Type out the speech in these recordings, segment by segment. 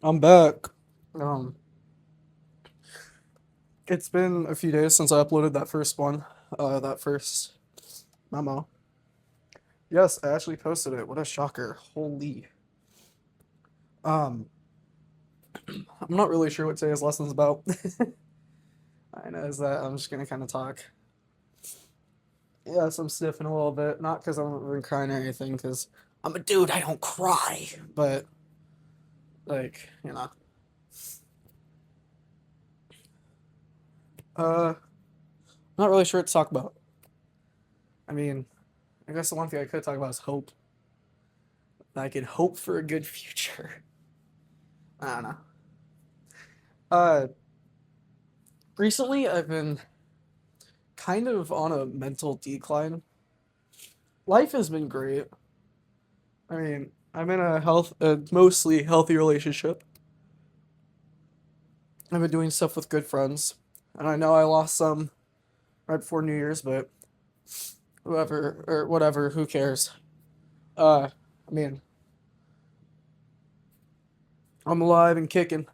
I'm back. Um, it's been a few days since I uploaded that first one, that first memo. Yes, I actually posted it. What a shocker. Holy. Um, I'm not really sure what today's lesson's about. I know is that I'm just gonna kind of talk. Yes, I'm sniffing a little bit, not because I'm been crying or anything, because I'm a dude, I don't cry. But, like, uh, not really sure what to talk about. I mean, I guess the one thing I could talk about is hope. I can hope for a good future. I don't know. Uh, Recently I've been kind of on a mental decline. Life has been great. I mean, I'm in a mostly healthy relationship. I've been doing stuff with good friends, and I know I lost some right before New Year's, but whoever or whatever, who cares? I mean, I'm alive and kicking.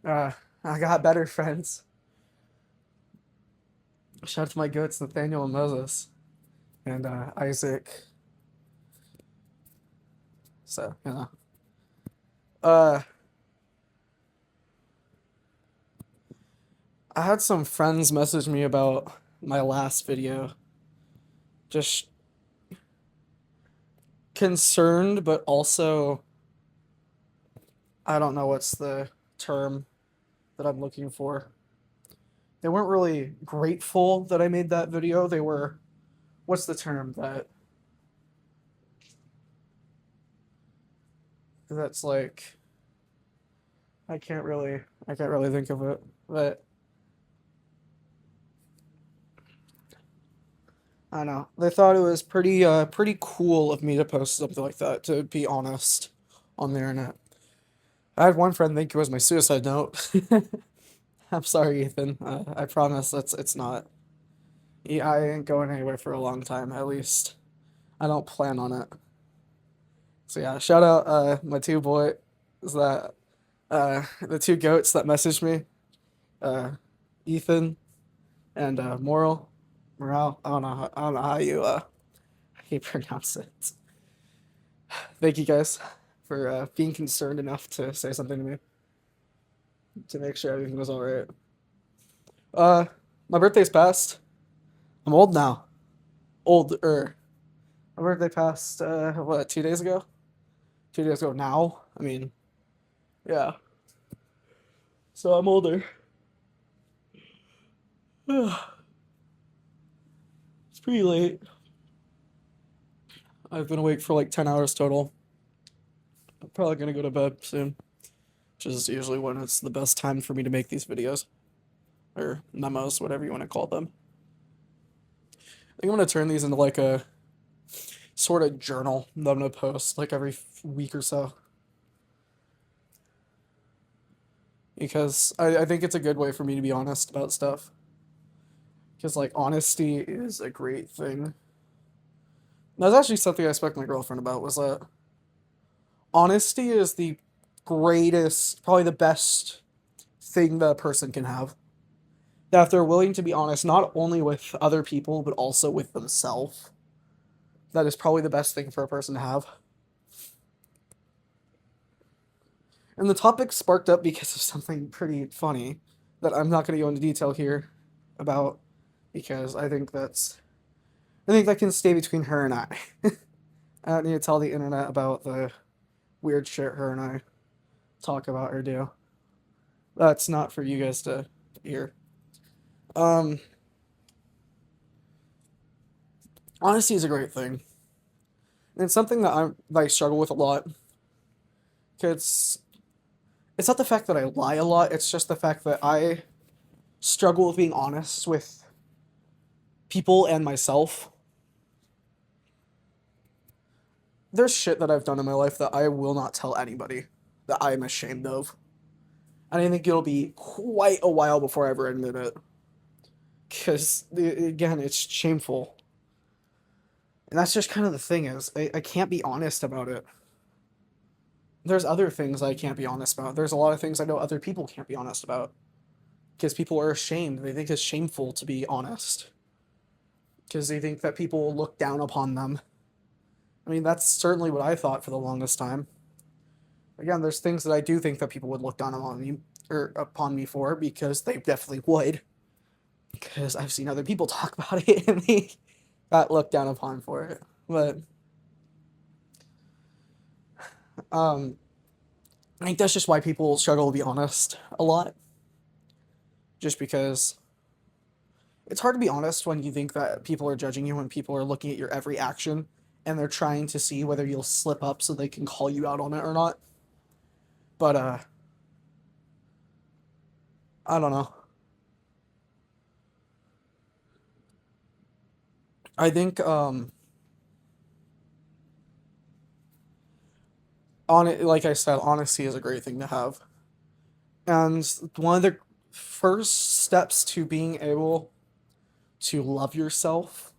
Uh, I got better friends. Shout out to my goats, Nathaniel and Moses, and Isaac. So, Uh, I had some friends message me about my last video. Just concerned, but also, I don't know what's the term that I'm looking for. They weren't really grateful that I made that video. They were, what's the term that's like, I can't really think of it. But I don't know. They thought it was pretty cool of me to post something like that, to be honest, on the internet. I had one friend think it was my suicide note. I'm sorry, Ethan. I promise it's not. Yeah, I ain't going anywhere for a long time, at least. I don't plan on it. So yeah, shout out my two boys that the two goats that messaged me, uh Ethan and Morale. I don't know how you pronounce it. Thank you guys for being concerned enough to say something to me to make sure everything was all right. Uh my birthday's passed. I'm old now. Older. My birthday passed what, 2 days ago? 2 days ago now. I mean, yeah. So I'm older. It's pretty late. I've been awake for like 10 hours total. I'm probably gonna go to bed soon, which is usually when it's the best time for me to make these videos or memos, whatever you want to call them. I think I'm gonna turn these into like a sort of journal that I'm gonna post like every week or so because I think it's a good way for me to be honest about stuff. Because like honesty is a great thing. That's actually something I spoke to my girlfriend about was that honesty is the greatest, probably the best thing that a person can have. That if they're willing to be honest, not only with other people, but also with themselves, that is probably the best thing for a person to have. And the topic sparked up because of something pretty funny that I'm not going to go into detail here about because I think that can stay between her and I. I don't need to tell the internet about the weird shit her and I talk about or do. That's not for you guys to hear. Um, Honesty is a great thing. And it's something that I struggle with a lot. Cause it's not the fact that I lie a lot, it's just the fact that I struggle with being honest with people and myself. There's shit that I've done in my life that I will not tell anybody that I am ashamed of. And I think it'll be quite a while before I ever admit it. Because, again, it's shameful. And that's just kind of the thing is, I can't be honest about it. there's other things I can't be honest about. There's a lot of things I know other people can't be honest about because people are ashamed. They think it's shameful to be honest because they think that people will look down upon them. I mean, that's certainly what I thought for the longest time. Again, there's things that I do think that people would look down upon me or upon me for because they definitely would. Because I've seen other people talk about it and they got looked down upon for it. But um, I think that's just why people struggle to be honest a lot. Just because it's hard to be honest when you think that people are judging you, when people are looking at your every action and they're trying to see whether you'll slip up so they can call you out on it or not. But I don't know. I think on it, like I said, honesty is a great thing to have. And one of the first steps to being able to love yourself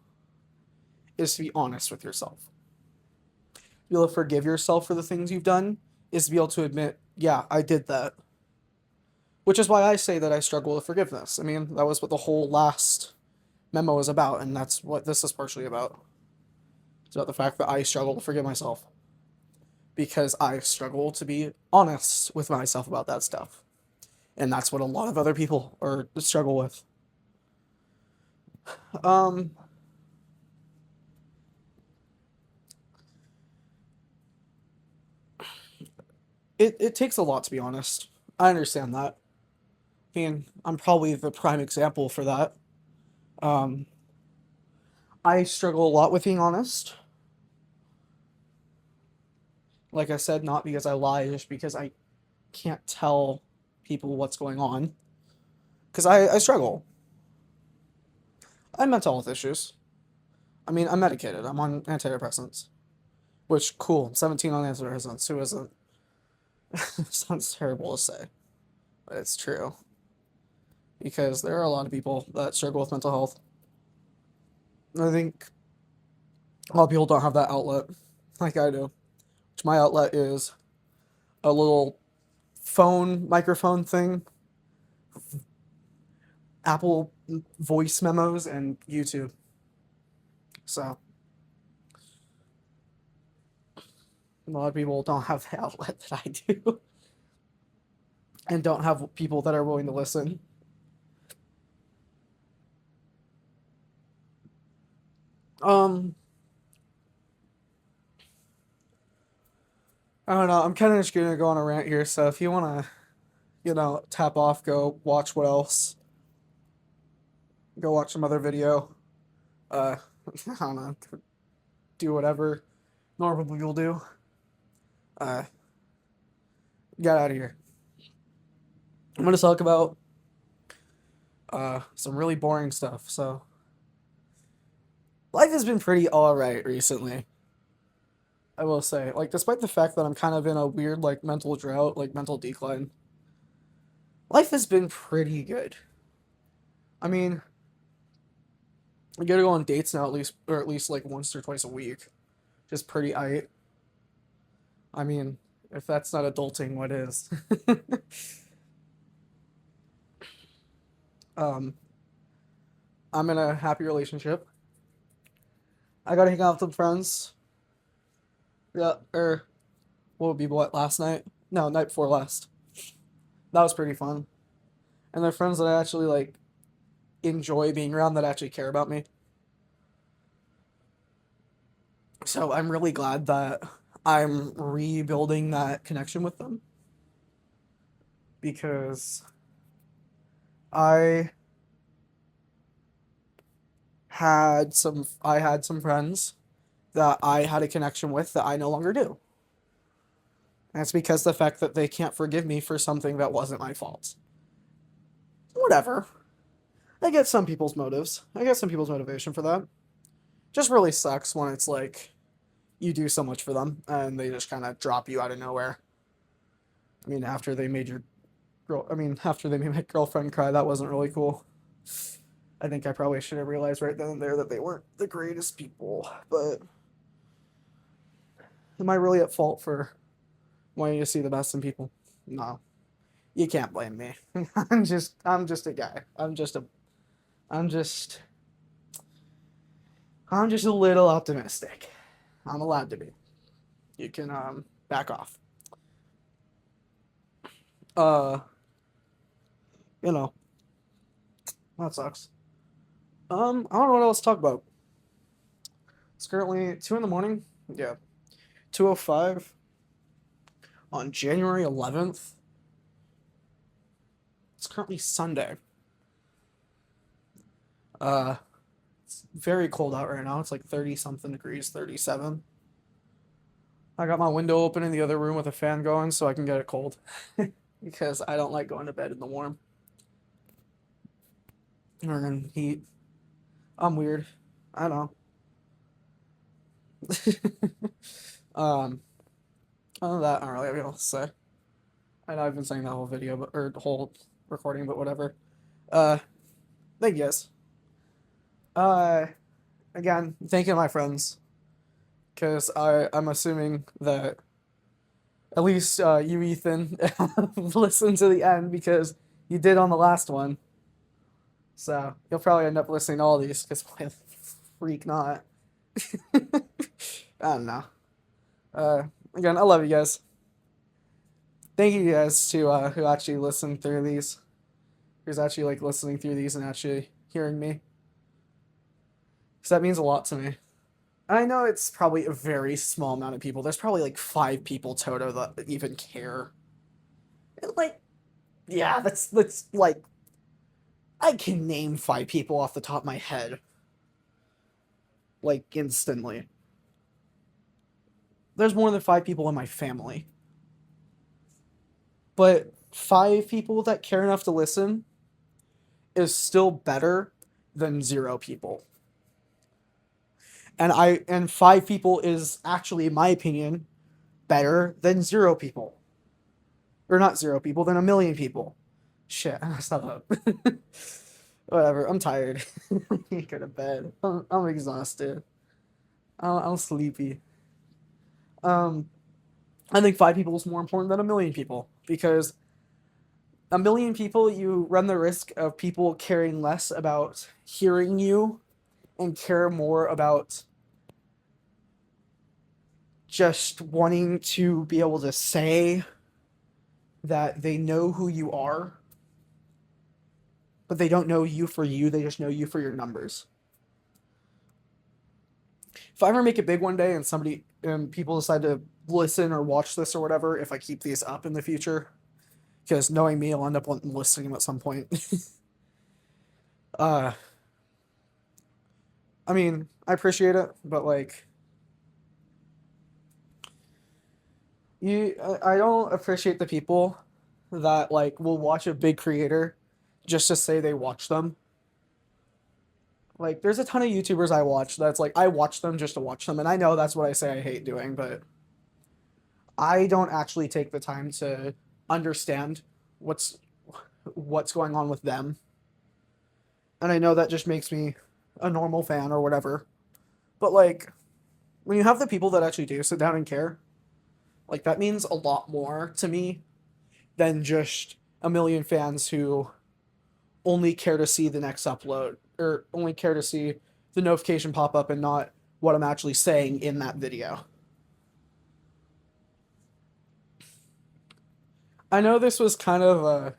is to be honest with yourself. Be able to forgive yourself for the things you've done is to be able to admit, yeah, I did that. Which is why I say that I struggle with forgiveness. I mean, that was what the whole last memo is about, and that's what this is partially about. It's about the fact that I struggle to forgive myself because I struggle to be honest with myself about that stuff. And that's what a lot of other people are struggle with. Um, it takes a lot to be honest. I understand that. I mean, I'm probably the prime example for that. Um, I struggle a lot with being honest. Like I said, not because I lie, just because I can't tell people what's going on. Because I struggle. I have mental health issues. I mean, I'm medicated. I'm on antidepressants. Which, cool. 17 on antidepressants. Who isn't? Sounds terrible to say, but it's true. Because there are a lot of people that struggle with mental health. I think a lot of people don't have that outlet like I do. Which my outlet is a little phone microphone thing, Apple voice memos, and YouTube. So a lot of people don't have the outlet that I do, and don't have people that are willing to listen. Um, I don't know. I'm kind of just gonna go on a rant here. So if you wanna, tap off, go watch what else. Go watch some other video. I don't know. Do whatever normal people do. Uh, get out of here. I'm gonna talk about some really boring stuff. So life has been pretty alright recently. I will say, like, despite the fact that I'm kind of in a weird, like, mental drought, like, mental decline, life has been pretty good. I mean, I get to go on dates now, at least like once or twice a week. Just pretty I mean, if that's not adulting, what is? um, I'm in a happy relationship. I got to hang out with some friends. Yeah, or what would be what last night? No, night before last. That was pretty fun, and they're friends that I actually like enjoy being around that actually care about me. So I'm really glad that I'm rebuilding that connection with them because I I had some friends that I had a connection with that I no longer do. And it's because the fact that they can't forgive me for something that wasn't my fault. Whatever. I get some people's motives. I get some people's motivation for that. Just really sucks when it's like you do so much for them and they just kind of drop you out of nowhere. I mean, after they made my girlfriend cry, that wasn't really cool. I think I probably should have realized right then and there that they weren't the greatest people. But am I really at fault for wanting to see the best in people. No, you can't blame me. I'm just a guy. I'm just, I'm just a little optimistic. I'm allowed to be. You can back off. Uh, you know that sucks. I don't know what else to talk about. It's currently 2 in the morning. Yeah, 2:05 on January 11th. It's currently Sunday. Uh, it's very cold out right now. It's like 30 something degrees, 37. I got my window open in the other room with a fan going so I can get it cold because I don't like going to bed in the warm or in heat. I'm weird. I know. um, Other than that, I don't really have anything else to say. I know I've been saying that whole video, but or the whole recording, but whatever. Uh, Thank you guys. Uh, Again, thank you to my friends, because I'm assuming that at least you, Ethan, listened to the end because you did on the last one. So you'll probably end up listening to all these because why the freak not? I don't know. Again, I love you guys. Thank you guys to who actually listened through these. Who's actually like listening through these and actually hearing me. Because that means a lot to me. I know it's probably a very small amount of people. There's probably like 5 people total that even care. And like, yeah, that's like, I can name 5 people off the top of my head. Like, instantly. There's more than 5 people in my family. But 5 people that care enough to listen is still better than 0 people. And 5 people is actually, in my opinion, better than 0 people. Or not 0 people, than 1,000,000 people. Shit, I messed that up. Whatever, I'm tired. I can't go to bed. I'm exhausted. I'm sleepy. I think 5 people is more important than 1,000,000 people because 1,000,000 people, you run the risk of people caring less about hearing you and care more about just wanting to be able to say that they know who you are, but they don't know you for you, they just know you for your numbers. If I ever make it big one day and people decide to listen or watch this or whatever, if I keep these up in the future, because knowing me, I'll end up listening to them at some point. uh, I mean, I appreciate it, but like, I don't appreciate the people that like will watch a big creator just to say they watch them. Like, there's a ton of YouTubers I watch that's like I watch them just to watch them, and I know that's what I say I hate doing, but I don't actually take the time to understand what's what's going on with them. And I know that just makes me a normal fan or whatever. But like, when you have the people that actually do sit down and care, like that means a lot more to me than just a million fans who only care to see the next upload or only care to see the notification pop up and not what I'm actually saying in that video. I know this was kind of a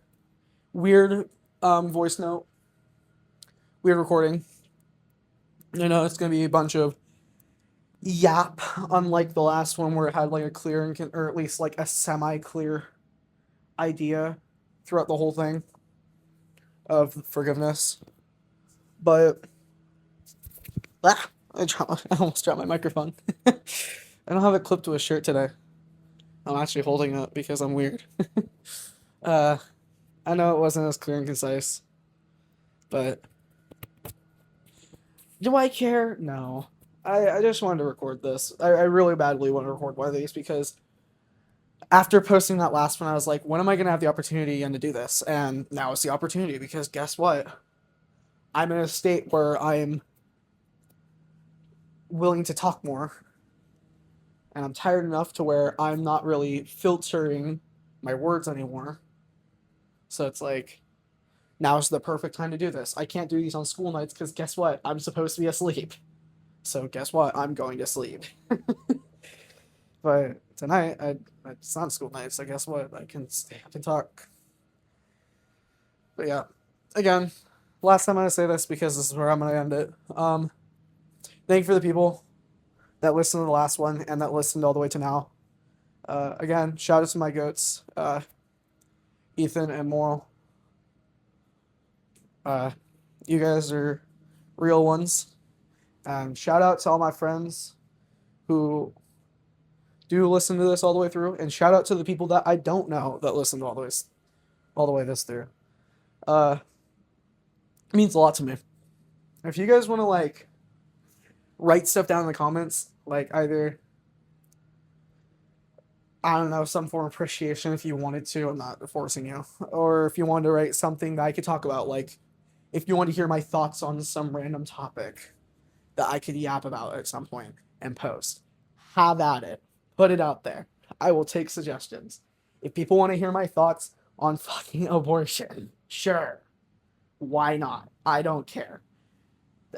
weird voice note, weird recording. You know, it's going to be a bunch of yap, unlike the last one where it had like a clear or at least like a semi-clear idea throughout the whole thing of forgiveness. But I almost dropped my microphone. I don't have it clipped to a shirt today. I'm actually holding it because I'm weird. I know it wasn't as clear and concise, but do I care? No. I just wanted to record this. I really badly want to record one of these because after posting that last one, I was like, when am I going to have the opportunity again to do this? And now is the opportunity because guess what? I'm in a state where I'm willing to talk more. and I'm tired enough to where I'm not really filtering my words anymore. So it's like, now's the perfect time to do this. I can't do these on school nights because guess what? I'm supposed to be asleep. So guess what? I'm going to sleep. But tonight, it's not school night, so guess what? I can stay up and talk. But yeah, again, last time I'm gonna say this because this is where I'm gonna end it. Thank you for the people that listened to the last one and that listened all the way to now. Again, shout out to my goats, Ethan and Moral. You guys are real ones. And shout out to all my friends who do listen to this all the way through, and shout out to the people that I don't know that listen all the way this through. It means a lot to me. If you guys want to like write stuff down in the comments, like either I don't know, some form of appreciation if you wanted to. I'm not forcing you. Or if you wanted to write something that I could talk about, like if you want to hear my thoughts on some random topic that I could yap about at some point and post, have at it. Put it out there. I will take suggestions. If people want to hear my thoughts on fucking abortion, sure. Why not? I don't care.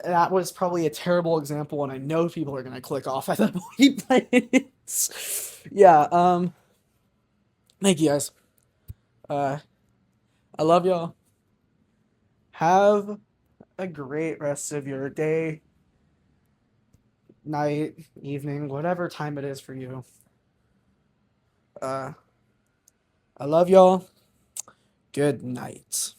That was probably a terrible example, and I know people are gonna click off at that point. But yeah, thank you guys. Uh, I love y'all. Have a great rest of your day, night, evening, whatever time it is for you. I love y'all. Good night.